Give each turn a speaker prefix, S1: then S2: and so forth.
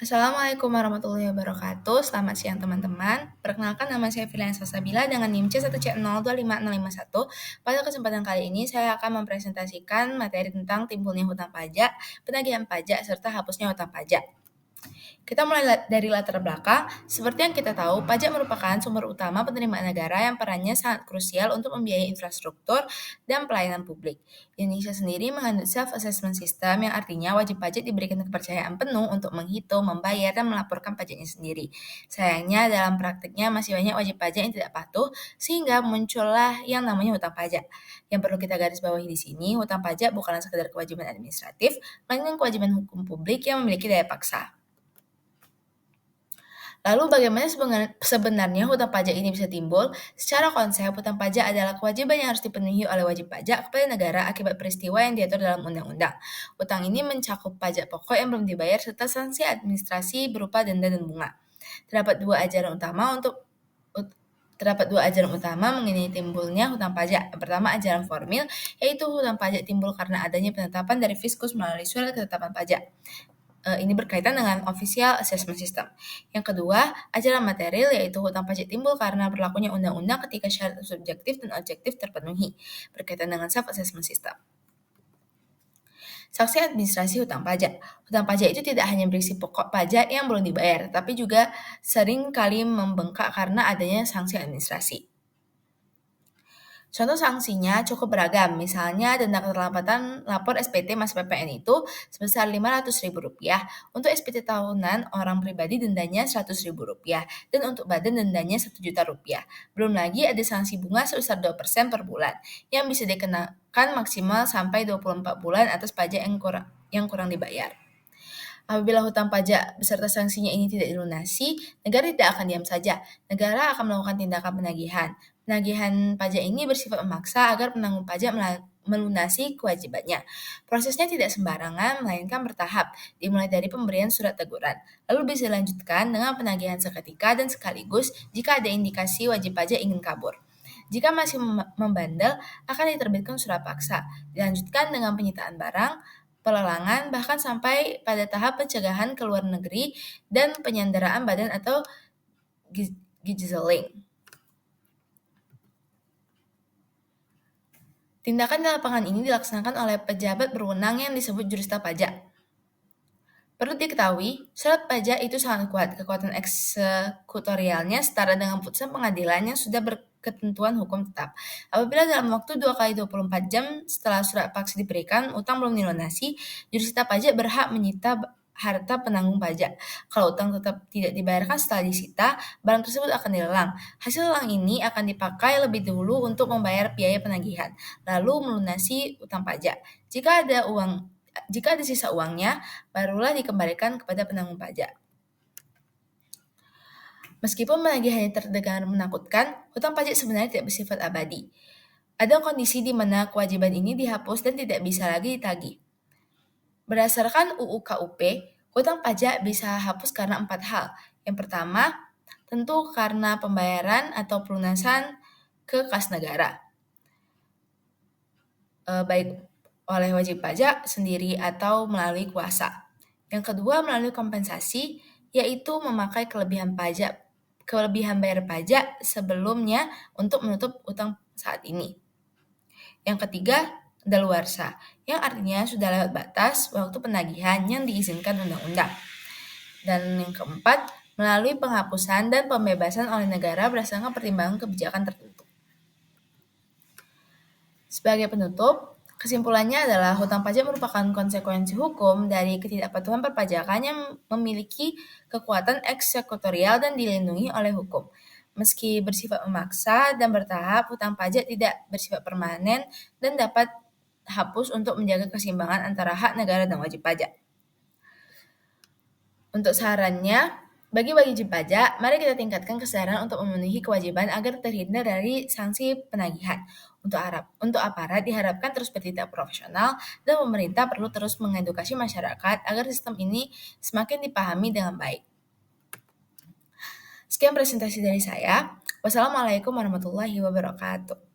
S1: Assalamualaikum warahmatullahi wabarakatuh. Selamat siang teman-teman. Perkenalkan nama saya Filian Salsabila dengan NIM C1C025651. Pada kesempatan kali ini saya akan mempresentasikan materi tentang timbulnya hutang pajak, penagihan pajak, serta hapusnya hutang pajak. Kita mulai dari latar belakang. Seperti yang kita tahu, pajak merupakan sumber utama penerimaan negara yang perannya sangat krusial untuk membiayai infrastruktur dan pelayanan publik. Indonesia sendiri mengandung self-assessment system yang artinya wajib pajak diberikan kepercayaan penuh untuk menghitung, membayar, dan melaporkan pajaknya sendiri. Sayangnya dalam praktiknya masih banyak wajib pajak yang tidak patuh sehingga muncullah yang namanya hutang pajak. Yang perlu kita garis bawahi di sini, hutang pajak bukanlah sekedar kewajiban administratif, melainkan kewajiban hukum publik yang memiliki daya paksa. Lalu bagaimana sebenarnya hutang pajak ini bisa timbul? Secara konsep, hutang pajak adalah kewajiban yang harus dipenuhi oleh wajib pajak kepada negara akibat peristiwa yang diatur dalam undang-undang. Hutang ini mencakup pajak pokok yang belum dibayar serta sanksi administrasi berupa denda dan bunga. Terdapat dua ajaran utama mengenai timbulnya hutang pajak. Yang pertama, ajaran formil, yaitu hutang pajak timbul karena adanya penetapan dari Fiskus melalui surat ketetapan pajak. Ini berkaitan dengan official assessment system. Yang kedua, ajaran material, yaitu hutang pajak timbul karena berlakunya undang-undang ketika syarat subjektif dan objektif terpenuhi, berkaitan dengan self-assessment system. Sanksi administrasi hutang pajak. Hutang pajak itu tidak hanya berisi pokok pajak yang belum dibayar, tapi juga sering kali membengkak karena adanya sanksi administrasi. Contoh sanksinya cukup beragam, misalnya denda keterlambatan lapor SPT Mas PPN itu sebesar Rp500.000, untuk SPT tahunan orang pribadi dendanya Rp100.000, dan untuk badan dendanya Rp1.000.000. Belum lagi ada sanksi bunga sebesar 2% per bulan, yang bisa dikenakan maksimal sampai 24 bulan atas pajak yang kurang dibayar. Apabila hutang pajak beserta sanksinya ini tidak dilunasi, negara tidak akan diam saja. Negara akan melakukan tindakan penagihan. Penagihan pajak ini bersifat memaksa agar penanggung pajak melunasi kewajibannya. Prosesnya tidak sembarangan, melainkan bertahap, dimulai dari pemberian surat teguran. Lalu bisa dilanjutkan dengan penagihan seketika dan sekaligus jika ada indikasi wajib pajak ingin kabur. Jika masih membandel, akan diterbitkan surat paksa. Dilanjutkan dengan penyitaan barang, pelelangan, bahkan sampai pada tahap pencegahan ke luar negeri dan penyanderaan badan atau gijzeling. Tindakan di lapangan ini dilaksanakan oleh pejabat berwenang yang disebut jurista pajak. Perlu diketahui, surat pajak itu sangat kuat. Kekuatan eksekutorialnya setara dengan putusan pengadilan yang sudah berketentuan hukum tetap. Apabila dalam waktu 2x24 jam setelah surat paksa diberikan, utang belum dilunasi, jurista pajak berhak menyita harta penanggung pajak. Kalau utang tetap tidak dibayarkan setelah disita, barang tersebut akan dilelang. Hasil lelang ini akan dipakai lebih dulu untuk membayar biaya penagihan, lalu melunasi utang pajak. Jika ada sisa uangnya, barulah dikembalikan kepada penanggung pajak. Meskipun penagihannya terdengar menakutkan, hutang pajak sebenarnya tidak bersifat abadi. Ada kondisi di mana kewajiban ini dihapus dan tidak bisa lagi ditagih. Berdasarkan UU KUP, hutang pajak bisa hapus karena 4 hal. Yang pertama, tentu karena pembayaran atau pelunasan ke kas negara, baik oleh wajib pajak sendiri atau melalui kuasa. Yang kedua, melalui kompensasi, yaitu memakai kelebihan bayar pajak sebelumnya untuk menutup utang saat ini. Yang ketiga, daluarsa, yang artinya sudah lewat batas waktu penagihan yang diizinkan undang-undang. Dan yang keempat, melalui penghapusan dan pembebasan oleh negara berdasarkan pertimbangan kebijakan tertentu. Sebagai penutup, kesimpulannya adalah hutang pajak merupakan konsekuensi hukum dari ketidakpatuhan perpajakan yang memiliki kekuatan eksekutorial dan dilindungi oleh hukum. Meski bersifat memaksa dan bertahap, hutang pajak tidak bersifat permanen dan dapat hapus untuk menjaga keseimbangan antara hak negara dan wajib pajak. Untuk sarannya, bagi wajib pajak, mari kita tingkatkan kesadaran untuk memenuhi kewajiban agar terhindar dari sanksi penagihan. Untuk aparat diharapkan terus bertindak profesional dan pemerintah perlu terus mengedukasi masyarakat agar sistem ini semakin dipahami dengan baik. Sekian presentasi dari saya. Wassalamualaikum warahmatullahi wabarakatuh.